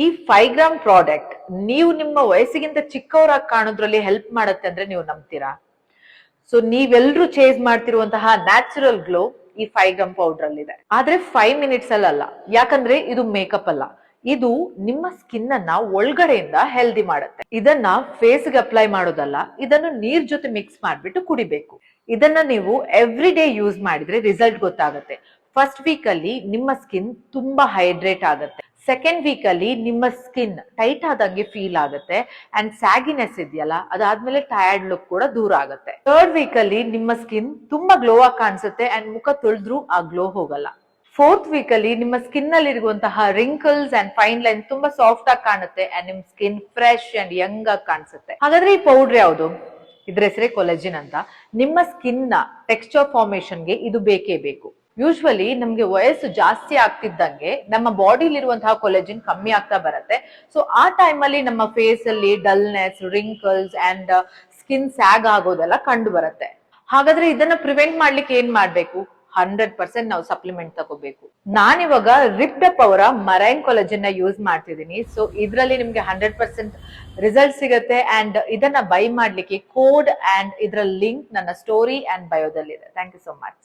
ಈ 5 gram product ನೀವು ನಿಮ್ಮ ವಯಸ್ಸಿಗಿಂತ ಚಿಕ್ಕವರಾಗಿ ಕಾಣೋದ್ರಲ್ಲಿ ಹೆಲ್ಪ್ ಮಾಡುತ್ತೆ ಅಂದ್ರೆ ನೀವು ನಂಬ್ತೀರಾ? ಸೊ ನೀವೆಲ್ಲರೂ ಚೇಸ್ ಮಾಡ್ತಿರುವಂತಹ ನ್ಯಾಚುರಲ್ ಗ್ಲೋ ಈ 5 ಗ್ರಾಮ್ ಪೌಡರ್ ಅಲ್ಲಿ ಇದೆ. ಆದ್ರೆ 5 ಮಿನಿಟ್ಸ್ ಅಲ್ಲ, ಯಾಕಂದ್ರೆ ಇದು ಮೇಕಪ್ ಅಲ್ಲ, ಇದು ನಿಮ್ಮ ಸ್ಕಿನ್ ಅನ್ನ ಒಳಗಡೆಯಿಂದ ಹೆಲ್ದಿ ಮಾಡುತ್ತೆ. ಇದನ್ನ ಫೇಸ್ ಗೆ ಅಪ್ಲೈ ಮಾಡೋದಲ್ಲ, ಇದನ್ನು ನೀರ್ ಜೊತೆ ಮಿಕ್ಸ್ ಮಾಡ್ಬಿಟ್ಟು ಕುಡಿಬೇಕು. ಇದನ್ನ ನೀವು ಎವ್ರಿ ಡೇ ಯೂಸ್ ಮಾಡಿದ್ರೆ ರಿಸಲ್ಟ್ ಗೊತ್ತಾಗುತ್ತೆ. ಫಸ್ಟ್ ವೀಕ್ ಅಲ್ಲಿ ನಿಮ್ಮ ಸ್ಕಿನ್ ತುಂಬಾ ಹೈಡ್ರೇಟ್ ಆಗುತ್ತೆ. ಸೆಕೆಂಡ್ ವೀಕ್ ಅಲ್ಲಿ ನಿಮ್ಮ ಸ್ಕಿನ್ ಟೈಟ್ ಆದಂಗೆ ಫೀಲ್ ಆಗುತ್ತೆ ಅಂಡ್ ಸ್ಯಾಗಿನೆಸ್ ಇದೆಯಲ್ಲ ಅದಾದ್ಮೇಲೆ ಟಯರ್ಡ್ ಲುಕ್ ಕೂಡ ದೂರ ಆಗುತ್ತೆ. ಥರ್ಡ್ ವೀಕ್ ಅಲ್ಲಿ ನಿಮ್ಮ ಸ್ಕಿನ್ ತುಂಬಾ ಗ್ಲೋ ಆಗಿ ಕಾಣಿಸುತ್ತೆ ಅಂಡ್ ಮುಖ ತೊಳೆದ್ರೂ ಆ ಗ್ಲೋ ಹೋಗಲ್ಲ. ಫೋರ್ತ್ ವೀಕ್ ಅಲ್ಲಿ ನಿಮ್ಮ ಸ್ಕಿನ್ ಅಲ್ಲಿ ಇರುವಂತಹ ರಿಂಕಲ್ಸ್ ಅಂಡ್ ಫೈನ್ ಲೈನ್ ತುಂಬಾ ಸಾಫ್ಟ್ ಆಗಿ ಕಾಣುತ್ತೆ ಅಂಡ್ ನಿಮ್ ಸ್ಕಿನ್ ಫ್ರೆಶ್ ಅಂಡ್ ಯಂಗ್ ಆಗಿ ಕಾಣಿಸುತ್ತೆ. ಹಾಗಾದ್ರೆ ಈ ಪೌಡರ್ ಯಾವುದು? ಇದ್ರ ಹೆಸರೇ ಕೊಲೆಜಿನ್ ಅಂತ. ನಿಮ್ಮ ಸ್ಕಿನ್ ನ ಟೆಕ್ಸ್ಚರ್ ಫಾರ್ಮೇಶನ್ ಗೆ ಇದು ಬೇಕೇ ಬೇಕು. ಯೂಶ್ವಲಿ ನಮ್ಗೆ ವಯಸ್ಸು ಜಾಸ್ತಿ ಆಗ್ತಿದ್ದಂಗೆ ನಮ್ಮ ಬಾಡಿಲಿರುವಂತಹ ಕೊಲೆಜಿನ್ ಕಮ್ಮಿ ಆಗ್ತಾ ಬರುತ್ತೆ. ಸೊ ಆ ಟೈಮ್ ಅಲ್ಲಿ ನಮ್ಮ ಫೇಸ್ ಅಲ್ಲಿ dullness, wrinkles and skin sag ಆಗೋದೆಲ್ಲ ಕಂಡು ಬರುತ್ತೆ. ಹಾಗಾದ್ರೆ ಇದನ್ನ ಪ್ರಿವೆಂಟ್ ಮಾಡ್ಲಿಕ್ಕೆ ಏನ್ ಮಾಡ್ಬೇಕು? 100% ನಾವು ಸಪ್ಲಿಮೆಂಟ್ ತಗೋಬೇಕು. ನಾನಿವಾಗ ರಿಪ್ಡಪ್ ಅವರ ಮರೈನ್ ಕೊಲೆಜನ್ ನ ಯೂಸ್ ಮಾಡ್ತಿದ್ದೀನಿ. ಸೊ ಇದರಲ್ಲಿ ನಿಮ್ಗೆ 100% ರಿಸಲ್ಟ್ ಸಿಗುತ್ತೆ ಅಂಡ್ ಇದನ್ನ ಬೈ ಮಾಡ್ಲಿಕ್ಕೆ ಕೋಡ್ ಅಂಡ್ ಇದರ ಲಿಂಕ್ ನನ್ನ ಸ್ಟೋರಿ ಅಂಡ್ ಬಯೋದಲ್ಲಿದೆ. Thank you so much.